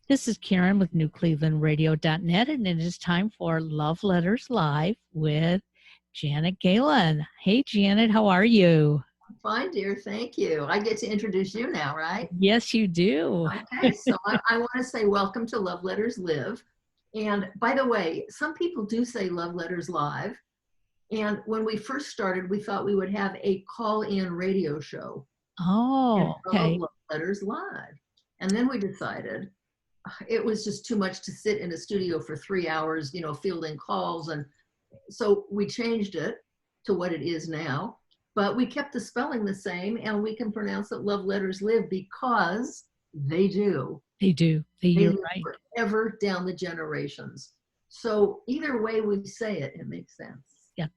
This is Karen with NewClevelandRadio.net, and it is time for Love Letters Live with Janet Gallin. Hey, Janet, how are you? Fine, dear. Thank you. I get to introduce you now, right? Yes, you do. Okay, so I want to say welcome to Love Letters Live. And by the way, some people do say Love Letters Live. And when we first started, we thought we would have a call-in radio show and Oh, called okay. Love Letters Live. And then we decided it was just too much to sit in a studio for 3 hours, fielding calls. And so we changed it to what it is now. But we kept the spelling the same, and we can pronounce it Love Letters Live because they do. They do. They You're live right. forever down the generations. So either way we say it, it makes sense. Yeah.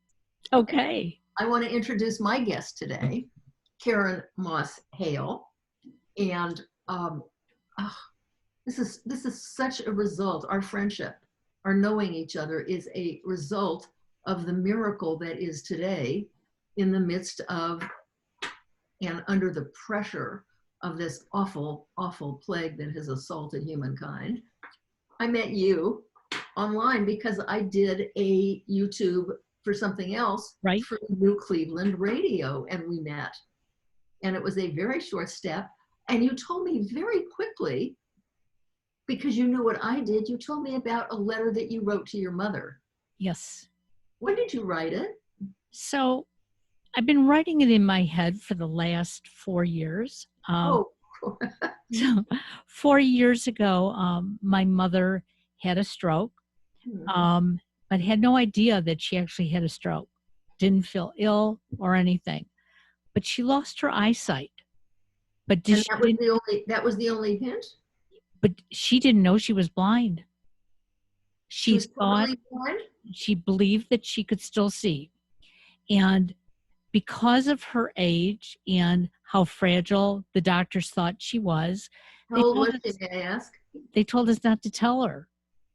Okay. I want to introduce my guest today, Karen Moss Hale. And this is such a result. Our friendship, our knowing each other is a result of the miracle that is today in the midst of and under the pressure of this awful, awful plague that has assaulted humankind. I met you online because I did a YouTube for something else Right. for New Cleveland Radio, and we met. And it was a very short step. And you told me very quickly, because you knew what I did, you told me about a letter that you wrote to your mother. Yes. When did you write it? So I've been writing it in my head for the last 4 years. So 4 years ago, my mother had a stroke, but had no idea that she actually had a stroke. Didn't feel ill or anything, but she lost her eyesight. But that was the only hint? But she didn't know she was blind. She thought, totally blind? she believed that she could still see. And because of her age and how fragile the doctors thought she was, How old was she, may I ask? They told us not to tell her.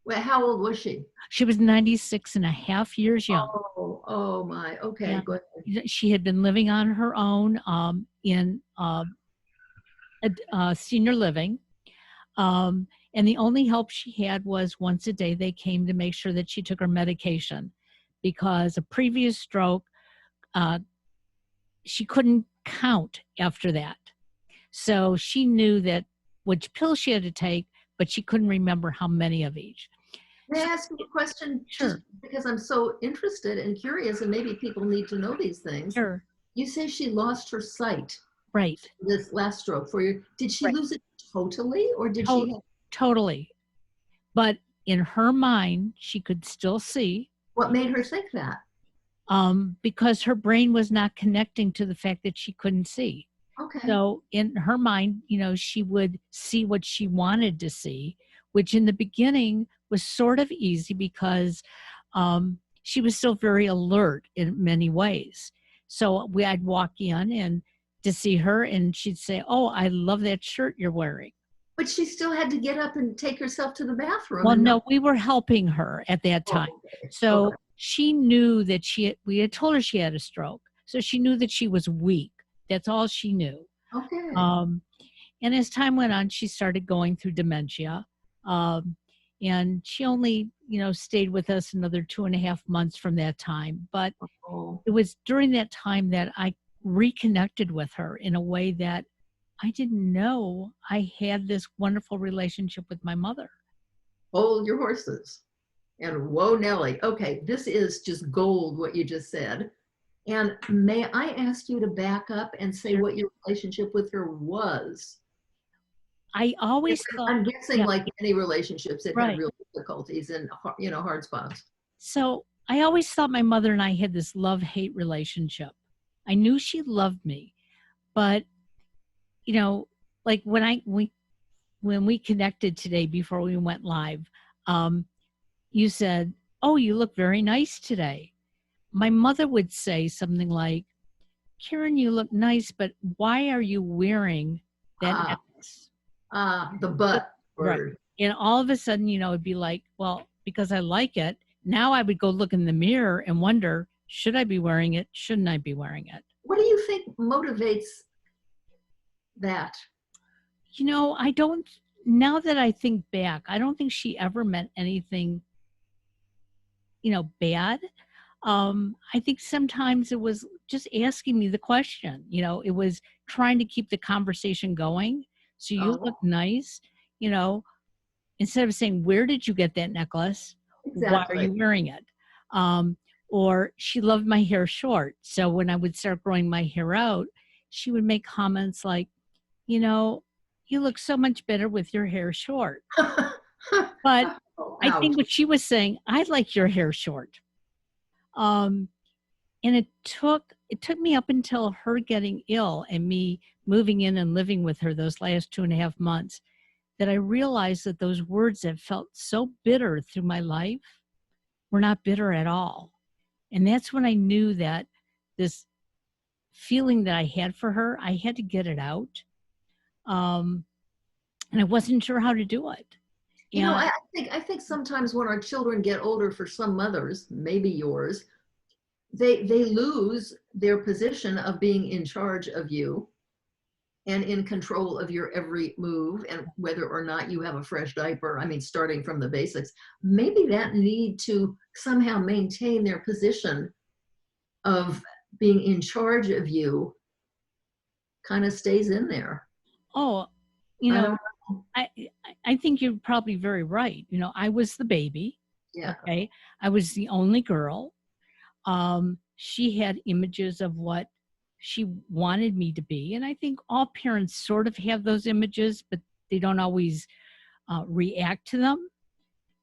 Well, how old was she? She was 96 and a half years young. Oh my. Okay, go ahead. She had been living on her own in senior living. And the only help she had was once a day they came to make sure that she took her medication, because a previous stroke, she couldn't count after that. So she knew that which pill she had to take, but she couldn't remember how many of each. May I ask you a question? Sure. Just because I'm so interested and curious, and maybe people need to know these things. Sure. You say she lost her sight. Right. This last stroke for you. Did she Right. lose it totally, or did she? Totally. But in her mind, she could still see. What made her think that? Because her brain was not connecting to the fact that she couldn't see. Okay. So in her mind, she would see what she wanted to see, which in the beginning was sort of easy because she was still very alert in many ways. So I'd walk in and to see her, and she'd say, "Oh, I love that shirt you're wearing." But she still had to get up and take herself to the bathroom. Well, no, we were helping her at that time. Okay. So Okay. she knew that we had told her she had a stroke. So she knew that she was weak. That's all she knew. Okay. And as time went on, she started going through dementia. And she only, stayed with us another 2.5 months from that time. But it was during that time that I reconnected with her in a way that I didn't know I had this wonderful relationship with my mother. Hold your horses. And whoa, Nelly. Okay, this is just gold, what you just said. And may I ask you to back up and say what your relationship with her was? I always thought, I'm guessing like any relationships that Right. had real difficulties and hard spots. So I always thought my mother and I had this love-hate relationship. I knew she loved me, but like when we connected today before we went live, you said, "Oh, you look very nice today." My mother would say something like, "Karen, you look nice, but why are you wearing that necklace?" The butt Right. word. And all of a sudden, it'd be like, well, because I like it. Now I would go look in the mirror and wonder, should I be wearing it? Shouldn't I be wearing it? What do you think motivates that? I don't now that I think back, I don't think she ever meant anything, bad. I think sometimes it was just asking me the question, it was trying to keep the conversation going. So you look Oh, nice, you know, instead of saying, "Where did you get that necklace? Why are exactly. you wearing it?" Um, or she loved my hair short. So when I would start growing my hair out, she would make comments like, you know, "You look so much better with your hair short." But Oh, I ouch. think what she was saying, "I like your hair short." Um, and it took me up until her getting ill and me moving in and living with her those last 2.5 months that I realized that those words that felt so bitter through my life were not bitter at all. And that's when I knew that this feeling that I had for her, I had to get it out. Um, and I wasn't sure how to do it. You know, And I think sometimes when our children get older, for some mothers, maybe yours, they lose their position of being in charge of you and in control of your every move and whether or not you have a fresh diaper. I mean, starting from the basics, maybe that need to somehow maintain their position of being in charge of you kind of stays in there. oh, you I don't know, know. I think you're probably very right. I was the baby. Yeah. Okay. I was the only girl. She had images of what she wanted me to be. And I think all parents sort of have those images, but they don't always react to them.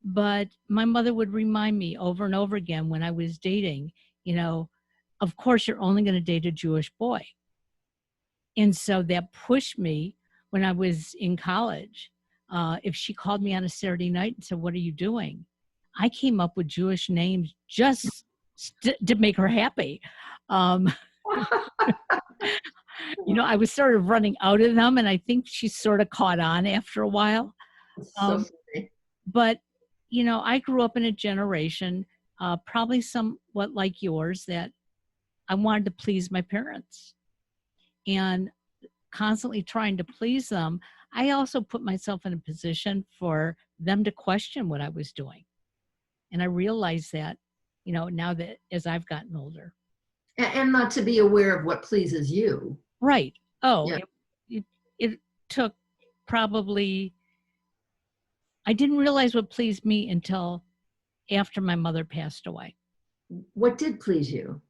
But my mother would remind me over and over again when I was dating, you know, of course, you're only going to date a Jewish boy. And so that pushed me when I was in college. If she called me on a Saturday night and said, "What are you doing?" I came up with Jewish names just to make her happy. Um, I was sort of running out of them, and I think she sort of caught on after a while. It's so Um, funny. but, I grew up in a generation, probably somewhat like yours, that I wanted to please my parents. And constantly trying to please them, I also put myself in a position for them to question what I was doing. And I realized that, now that as I've gotten older. And not to be aware of what pleases you. Right. Oh, Yeah. it took probably, I didn't realize what pleased me until after my mother passed away. What did please you?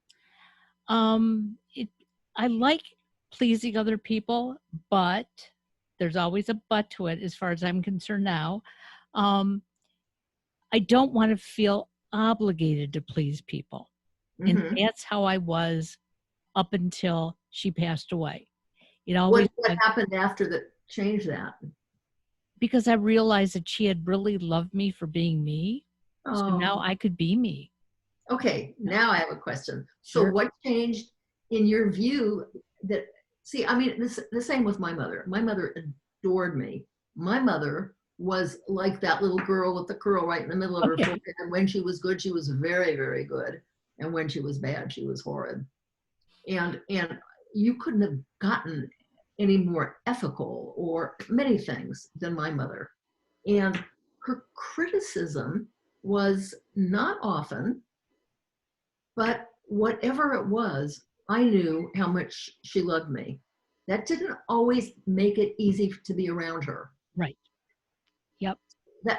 It I like pleasing other people, but there's always a but to it as far as I'm concerned now. Um, I don't want to feel obligated to please people. And Hmm. that's how I was up until she passed away. It What always what was happened after that changed that? because I realized that she had really loved me for being me. So now Oh, I could be me. okay. No, Now I have a question. So sure. what changed in your view that, see, I mean, this the same with my mother. My mother adored me. My mother was like that little girl with the curl right in the middle of her Okay. forehead. And when she was good, she was very, very good. And when she was bad, she was horrid. And you couldn't have gotten any more ethical or many things than my mother. And her criticism was not often, but whatever it was, I knew how much she loved me. That didn't always make it easy to be around her. Right. Yep.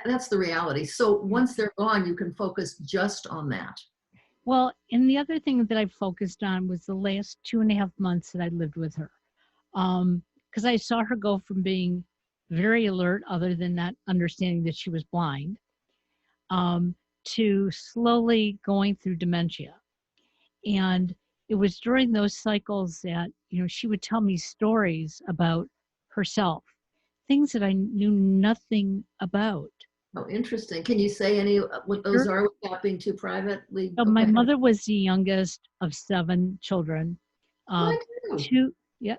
That's the reality. So once they're gone, you can focus just on that. Well, and the other thing that I focused on was the last 2.5 months that I lived with her. Because I saw her go from being very alert, other than not understanding that she was blind, um, to slowly going through dementia. And it was during those cycles that, she would tell me stories about herself, things that I knew nothing about. Oh, interesting. Can you say any what those Sure. are without being too privately? So my Okay. mother was the youngest of 7 children. Uh, Mine too. two, yeah.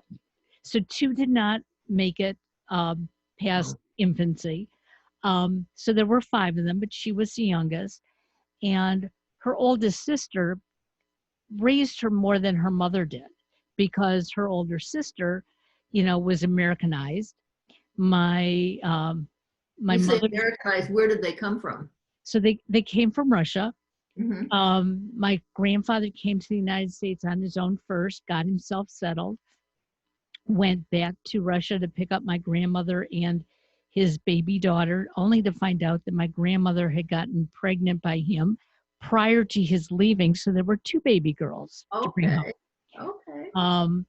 So two did not make it past Oh, infancy. So there were five of them, but she was the youngest. And her oldest sister raised her more than her mother did because her older sister, was Americanized. my my You say mother. Americanized. Where did they come from? So they came from Russia. Hmm. My grandfather came to the United States on his own first, got himself settled, went back to Russia to pick up my grandmother and his baby daughter, only to find out that my grandmother had gotten pregnant by him prior to his leaving. So there were two baby girls to bring home. Okay. Okay. Um,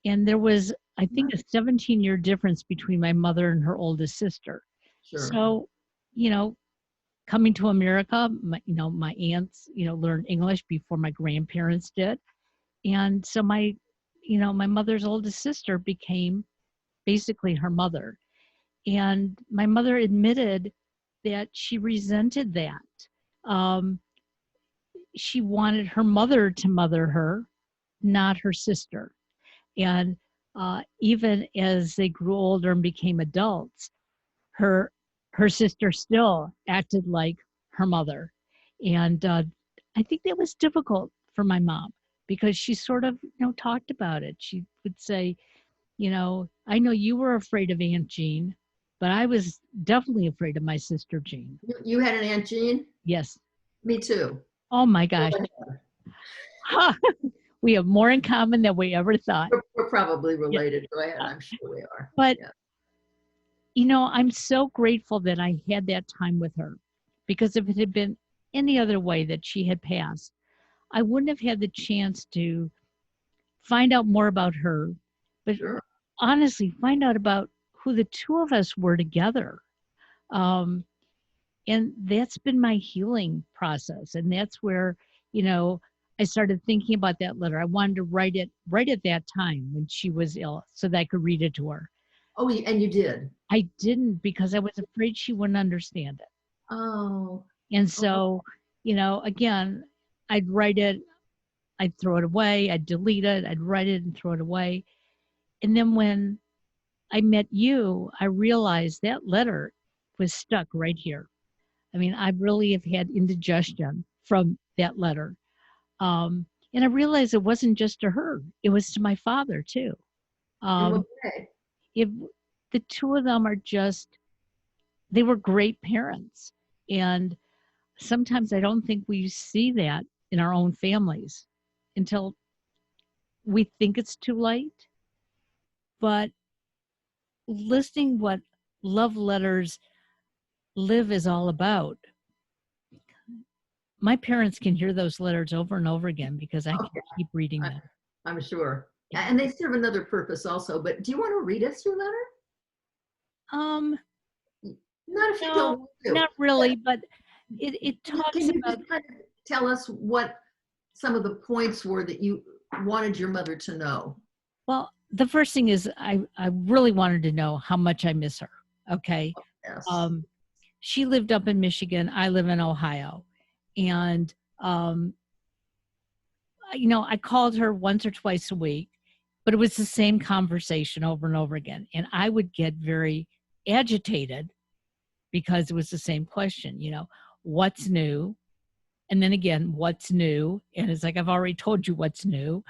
and there was, I think, a 17-year difference between my mother and her oldest sister. Sure. So, you know, coming to America, my aunts, learned English before my grandparents did. And so my mother's oldest sister became basically her mother. And my mother admitted that she resented that. Um, she wanted her mother to mother her, not her sister. And even as they grew older and became adults, her her sister still acted like her mother. And I think that was difficult for my mom because she sort of talked about it. She would say, I know you were afraid of Aunt Jean, but I was definitely afraid of my sister Jean. You had an Aunt Jean? Yes. Me too. Oh my gosh. We have more in common than we ever thought. We're probably Yeah. related. Go ahead. I'm sure we are. But Yeah. I'm so grateful that I had that time with her, because if it had been any other way that she had passed, I wouldn't have had the chance to find out more about her, but Sure. honestly, find out about who the two of us were together. Um, and that's been my healing process. And that's where, you know, I started thinking about that letter. I wanted to write it right at that time when she was ill so that I could read it to her. Oh, and you did. I didn't because I was afraid she wouldn't understand it. Oh. And Oh. so, again, I'd write it, I'd throw it away, I'd delete it, I'd write it and throw it away. And then when I met you, I realized that letter was stuck right here. I mean, I really have had indigestion from that letter. And I realized it wasn't just to her, it was to my father too. In what Um, way? it, the two of them are just, they were great parents. And sometimes I don't think we see that in our own families until we think it's too late. But listening what love letters live is all about, my parents can hear those letters over and over again because I Oh, can keep reading I, them. I'm sure. Yeah. And they serve another purpose also. But do you want to read us your letter? Um, Not if you no, don't want to. not really, but it Can talks you about, just kind of tell us what some of the points were that you wanted your mother to know? well, the first thing is I really wanted to know how much I miss her. Okay. Yes. Um, she lived up in Michigan. I live in Ohio. And, um, I called her once or twice a week, but it was the same conversation over and over again. And I would get very agitated because it was the same question, what's new? And then again, what's new? And it's like, I've already told you what's new.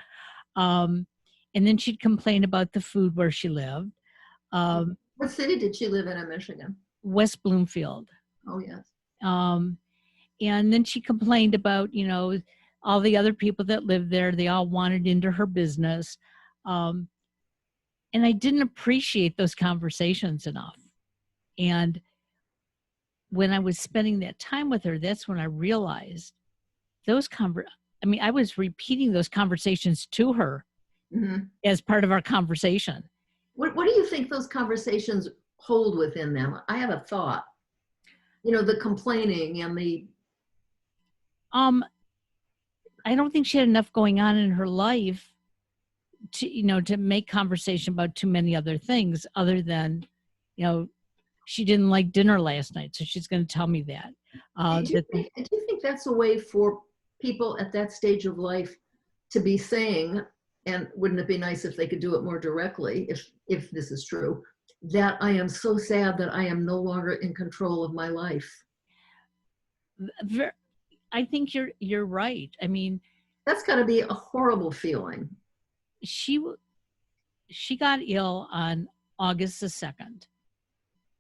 Um, and then she'd complain about the food where she lived. Um, What city did she live in Michigan? West Bloomfield. Oh, yes. Um, and then she complained about, all the other people that lived there. They all wanted into her business. Um, and I didn't appreciate those conversations enough. And when I was spending that time with her, that's when I realized I was repeating those conversations to her Hmm. as part of our conversation. What do you think those conversations hold within them? I have a thought. The complaining and the. Um, I don't think she had enough going on in her life to make conversation about too many other things other than, you know, she didn't like dinner last night, so she's going to tell me that. Do you think that's a way for people at that stage of life to be saying, and wouldn't it be nice if they could do it more directly, if this is true, that I am so sad that I am no longer in control of my life? I think you're right. I mean, That's got to be a horrible feeling. she she got ill on August the 2nd.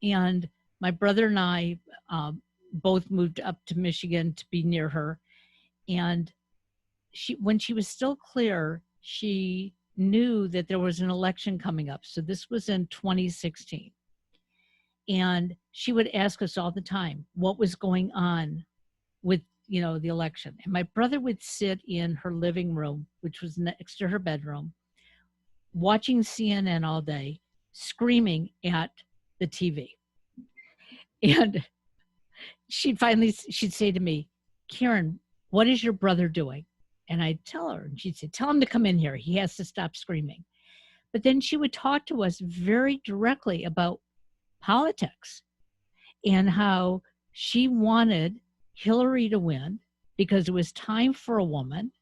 And my brother and I both moved up to Michigan to be near her. And when she was still clear, she knew that there was an election coming up. So this was in 2016. And she would ask us all the time what was going on with, the election. And my brother would sit in her living room, which was next to her bedroom, watching CNN all day, screaming at the TV. And she'd say to me, Karen, what is your brother doing? And I'd tell her, and she'd say, tell him to come in here. He has to stop screaming. But then she would talk to us very directly about politics and how she wanted Hillary to win because it was time for a woman,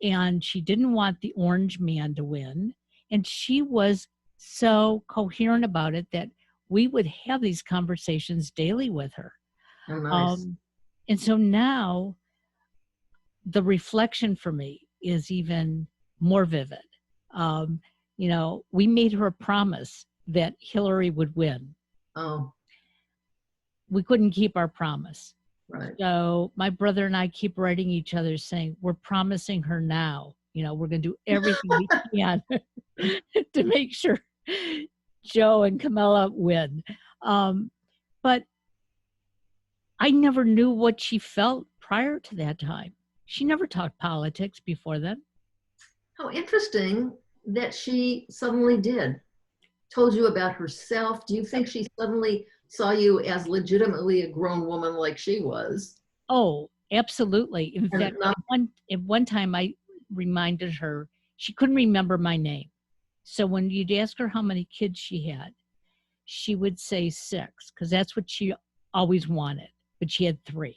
and she didn't want the orange man to win. And she was so coherent about it that we would have these conversations daily with her. Oh, nice. And so now the reflection for me is even more vivid. We made her a promise that Hillary would win. Oh. We couldn't keep our promise. Right. So my brother and I keep writing each other saying, we're promising her now, we're going to do everything we can to make sure Joe and Camilla win. But I never knew what she felt prior to that time. She never talked politics before then. How interesting that she suddenly did. Told you about herself. Do you think she suddenly saw you as legitimately a grown woman like she was? Oh, absolutely. In fact, at one time I reminded her, she couldn't remember my name. So when you'd ask her how many kids she had, she would say 6, because that's what she always wanted, but she had 3.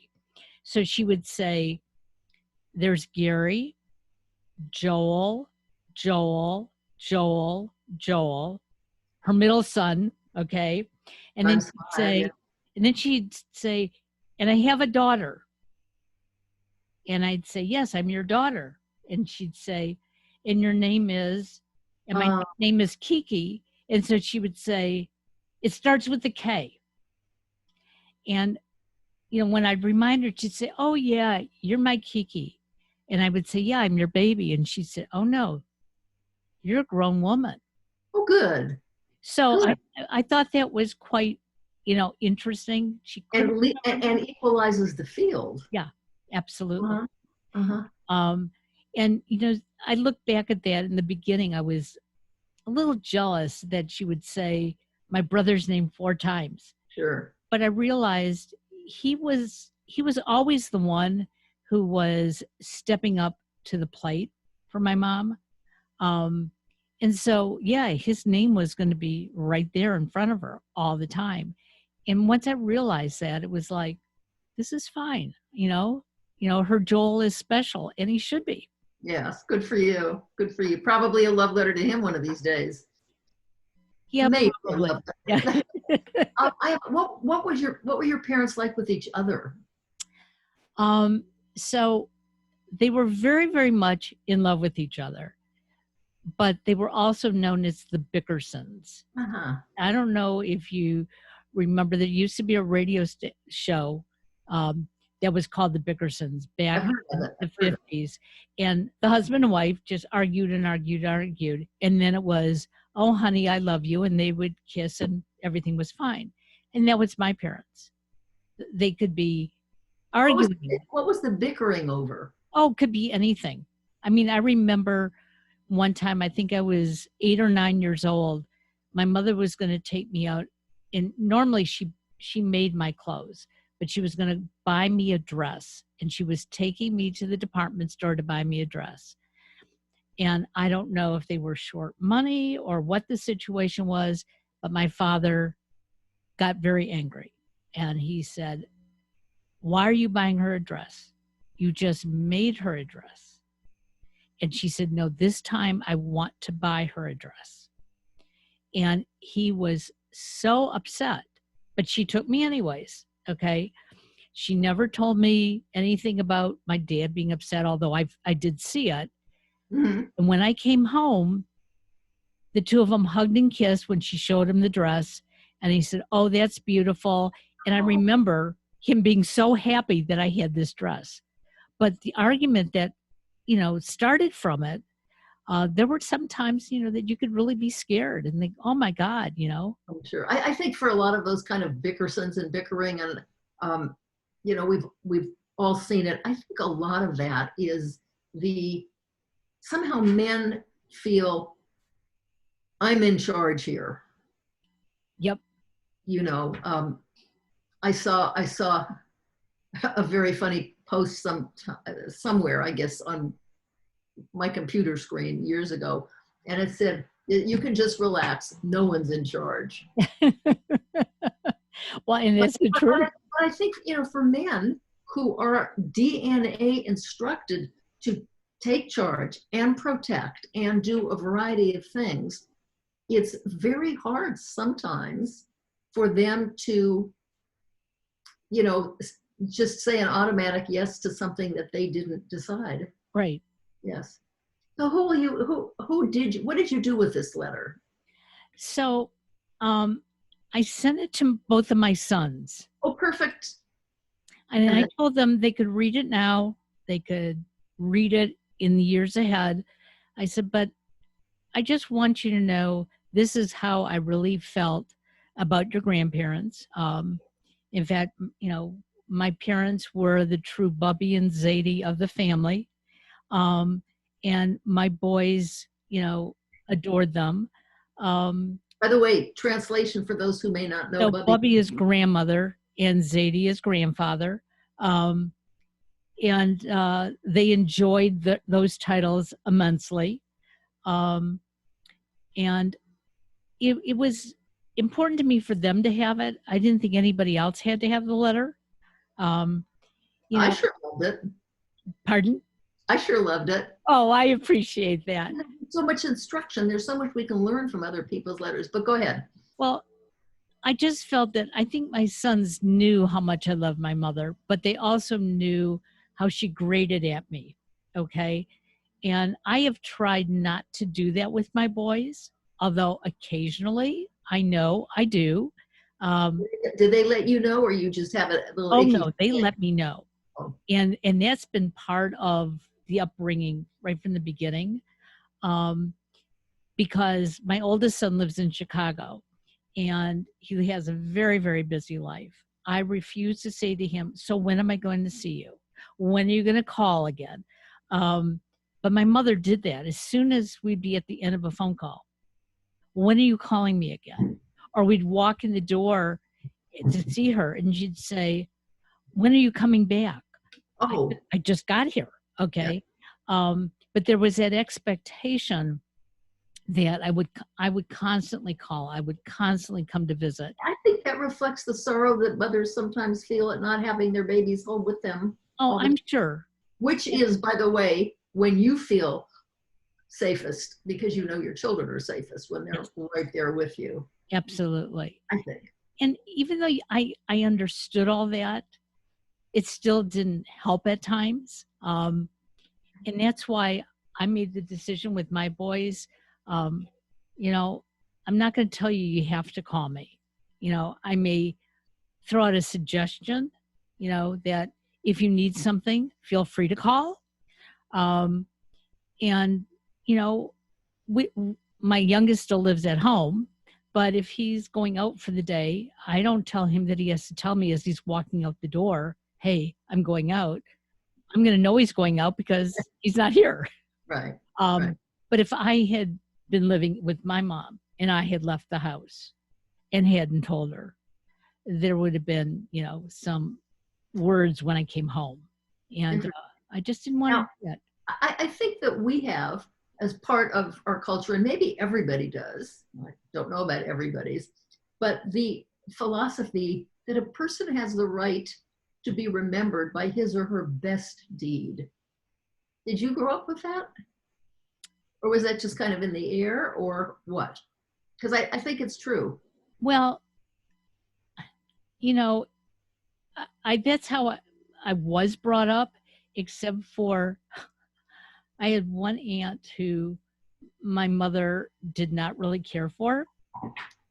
So she would say, there's Gary, Joel, Joel, Joel, Joel, her middle son, okay? And then she'd say, and I have a daughter. And I'd say, yes, I'm your daughter. And she'd say, and your name is, and my name is Kiki. And so she would say, it starts with a K. And, when I'd remind her, she'd say, oh, yeah, you're my Kiki. And I would say, yeah, I'm your baby. And she'd say, oh, no, you're a grown woman. Oh, good. So good. I thought that was quite, interesting. She and equalizes the field. Yeah, absolutely. And, I look back at that in the beginning, I was a little jealous that she would say my brother's name 4 times. Sure. But I realized he was always the one who was stepping up to the plate for my mom. And so, yeah, his name was going to be right there in front of her all the time. And once I realized that, it was like, this is fine. Her Joel is special, and he should be. Yes, good for you. Good for you. Probably a love letter to him one of these days. Yeah, maybe. Probably. Yeah. What were your parents like with each other? So they were very, very much in love with each other, but they were also known as the Bickersons. I don't know if you remember, there used to be a radio show that was called the Bickersons back in the 50s. And the husband and wife just argued and argued and argued. And then it was, oh, honey, I love you. And they would kiss and everything was fine. And that was my parents. They could be arguing. What was the bickering over? Oh, it could be anything. I mean, I remember one time, I think I was 8 or 9 years old. My mother was going to take me out. And normally she made my clothes, but she was going to buy me a dress. And she was taking me to the department store to buy me a dress. And I don't know if they were short money or what the situation was, but my father got very angry. And he said, why are you buying her a dress? You just made her a dress. And she said, no, this time I want to buy her a dress. And he was so upset, but she took me anyways. Okay. She never told me anything about my dad being upset, although I did see it. Mm-hmm. And when I came home, the two of them hugged and kissed when she showed him the dress. And he said, "Oh, that's beautiful." And I Oh, remember him being so happy that I had this dress. But the argument that, started from it, there were some times, that you could really be scared and think, "Oh my God," I'm sure. I think for a lot of those kind of bickersons and bickering, and um, we've all seen it. I think a lot of that is the somehow men feel I'm in charge here. Yep. You know, I saw a very funny post somewhere, I guess, on my computer screen years ago, and it said, "You can just relax. No one's in charge." Well, and But, that's the but, I, truth. but I think for men who are DNA instructed to take charge and protect and do a variety of things, it's very hard sometimes for them to you know, just say an automatic yes to something that they didn't decide. Right. Yes. So what did you do with this letter? So I sent it to both of my sons. Oh, perfect. And And I then, told them they could read it now, they could read it in the years ahead. I said, but I just want you to know this is how I really felt about your grandparents. In fact, my parents were the true Bubby and Zadie of the family. Um, and my boys, adored them. Um, by the way, translation for those who may not know, so Bubby. Bubby is grandmother and Zadie is grandfather. Um, and they enjoyed those titles immensely. Um, and it was important to me for them to have it. I didn't think anybody else had to have the letter. Um, you I know, sure loved it. pardon? I sure loved it. Oh, I appreciate that. So much instruction. There's so much we can learn from other people's letters. But go ahead. Well, I just felt that I think my sons knew how much I loved my mother, but they also knew how she grated at me. Okay. And I have tried not to do that with my boys, although occasionally I know I do. Um, Did they let you know, or you just have a little oh icky no, they feeling? let me know. Oh, And that's been part of the upbringing right from the beginning. Um, because my oldest son lives in Chicago and he has a very, very busy life. I refuse to say to him, "So when am I going to see you? When are you going to call again?" Um, but my mother did that as soon as we'd be at the end of a phone call. "When are you calling me again?" Or we'd walk in the door to see her and she'd say, "When are you coming back?" oh, I just got here. yeah. Okay. But there was that expectation that I would constantly call. I would constantly come to visit. I think that reflects the sorrow that mothers sometimes feel at not having their babies home with them Oh, all the I'm time, sure. which is, by the way, when you feel safest because you know your children are safest when they're Yes, right there with you, absolutely. I think. And even though I understood all that, it still didn't help at times. And that's why I made the decision with my boys. Um, you know, I'm not going to tell you you have to call me. I may throw out a suggestion. That if you need something, feel free to call. Um, and you know, we, my youngest still lives at home, but if he's going out for the day, I don't tell him that he has to tell me as he's walking out the door, "Hey, I'm going out." I'm going to know he's going out because he's not here. Right, right. Um, but if I had been living with my mom and I had left the house and hadn't told her, there would have been, some words when I came home. And I just didn't want to Now, do that. I think that we have, as part of our culture, and maybe everybody does, I don't know about everybody's, but the philosophy that a person has the right to be remembered by his or her best deed. Did you grow up with that? Or was that just kind of in the air, or what? Because I think it's true. Well, you know, that's how I was brought up, except for I had one aunt who my mother did not really care for.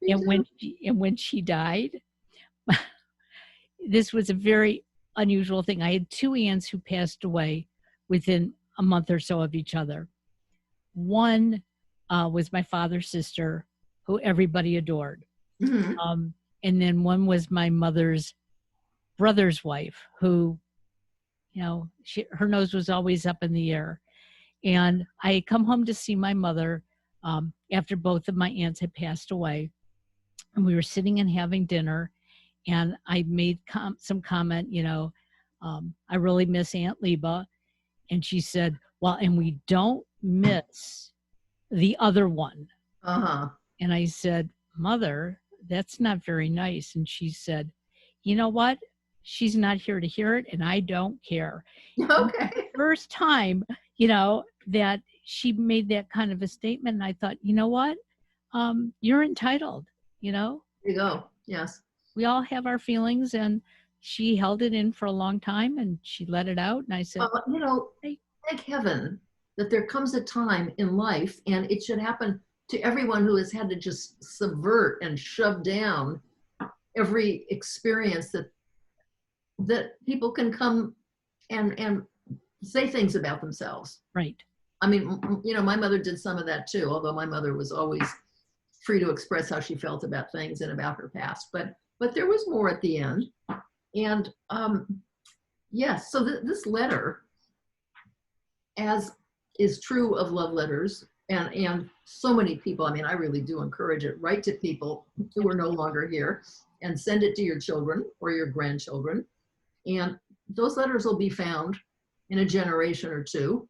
Me too. And when she died, this was a very unusual thing. I had two aunts who passed away within a month or so of each other. One was my father's sister, who everybody adored. Mhm. And then one was my mother's brother's wife, who, her nose was always up in the air. And I had come home to see my mother after both of my aunts had passed away. And we were sitting and having dinner. And I made some comment, I really miss Aunt Leba. And she said, well, and we don't miss the other one. Uh-huh. And I said, Mother, that's not very nice. And she said, you know what? She's not here to hear it, and I don't care. And Okay. first time, that she made that kind of a statement, and I thought, you know what? You're entitled, There you go. Yes. we all have our feelings, and she held it in for a long time, and she let it out. And I said, hey, Thank heaven that there comes a time in life, and it should happen to everyone who has had to just subvert and shove down every experience that people can come and say things about themselves. right. I mean, my mother did some of that too, although my mother was always free to express how she felt about things and about her past. But there was more at the end. And yes, so this letter, as is true of love letters, and so many people, I mean, I really do encourage it. Write to people who are no longer here and send it to your children or your grandchildren. And those letters will be found in a generation or two.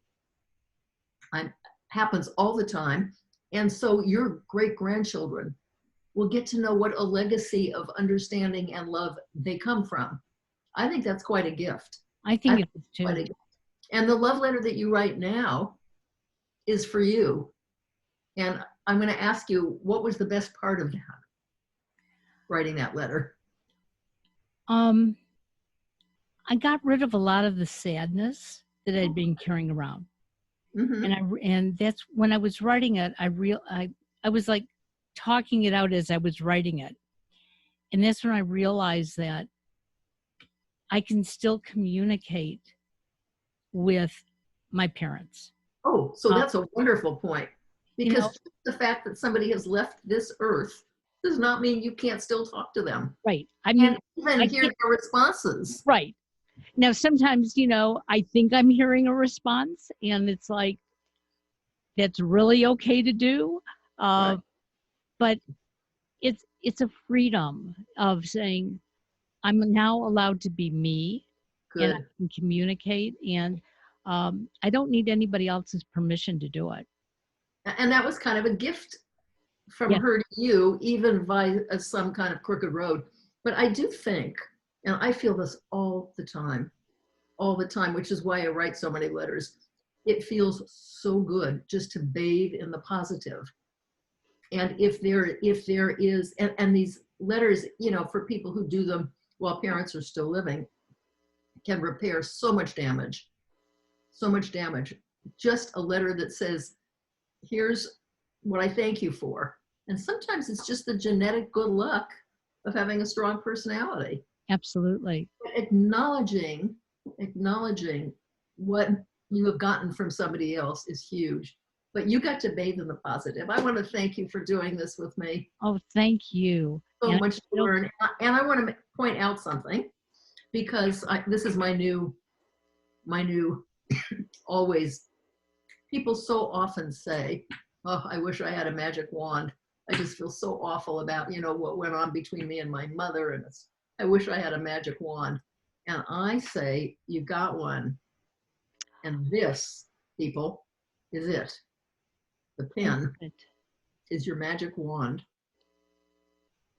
Happens all the time. And so your great grandchildren will get to know what a legacy of understanding and love they come from. I think that's quite a gift. I think it is too. And the love letter that you write now is for you. And I'm going to ask you, what was the best part of that, writing that letter? I got rid of a lot of the sadness that I'd been carrying around. Mm-hmm. And that's when I was writing it, I was like talking it out as I was writing it. And that's when I realized that I can still communicate with my parents. Oh, so that's a wonderful point. Because the fact that somebody has left this earth does not mean you can't still talk to them. Right. I mean, and even hear their responses. Right. Now, sometimes, I think I'm hearing a response, and it's like, that's really okay to do. Right. But it's a freedom of saying, I'm now allowed to be me. Good. And I can communicate, and I don't need anybody else's permission to do it. And that was kind of a gift from her to you, even by some kind of crooked road. But I do think, and I feel this all the time, which is why I write so many letters. It feels so good just to bathe in the positive. And if there is, and these letters, for people who do them while parents are still living, can repair so much damage. Just a letter that says, here's what I thank you for. And sometimes it's just the genetic good luck of having a strong personality. Absolutely. But acknowledging what you have gotten from somebody else is huge. But you got to bathe in the positive. I want to thank you for doing this with me. Oh, thank you. So much to learn. And I want to point out something, because this is my new always, people so often say, oh, I wish I had a magic wand. I just feel so awful about, what went on between me and my mother. And I wish I had a magic wand. And I say, you got one. And this, people, is it. The pen is your magic wand.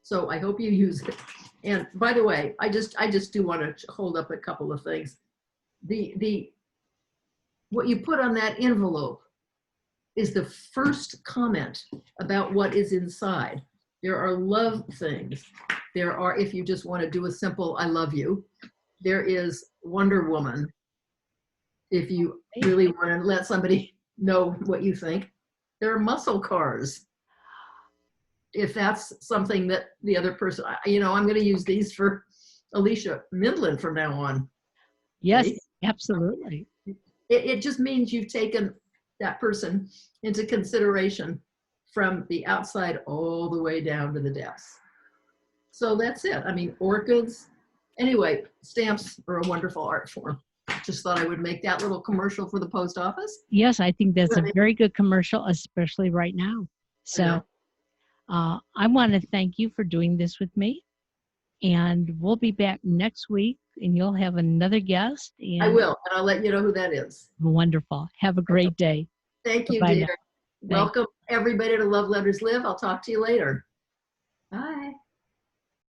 So I hope you use it. And by the way, I just do want to hold up a couple of things. What you put on that envelope is the first comment about what is inside. There are love things. There are, if you just want to do a simple I love you, there is Wonder Woman. If you really want to let somebody know what you think, there are muscle cars. if that's something that the other person, I'm going to use these for Alicia Midland from now on. Yes, Okay? absolutely. It just means you've taken that person into consideration from the outside all the way down to the depths. So that's it. I mean, orchids. Anyway, stamps are a wonderful art form. Just thought I would make that little commercial for the post office. Yes, I think that's a very good commercial, especially right now. So I want to thank you for doing this with me. And we'll be back next week and you'll have another guest. I And will, and I'll let you know who that is. wonderful. Have a great day. Thank you, Bye-bye now. dear. Thanks. Welcome everybody to Love Letters Live. I'll talk to you later. Bye.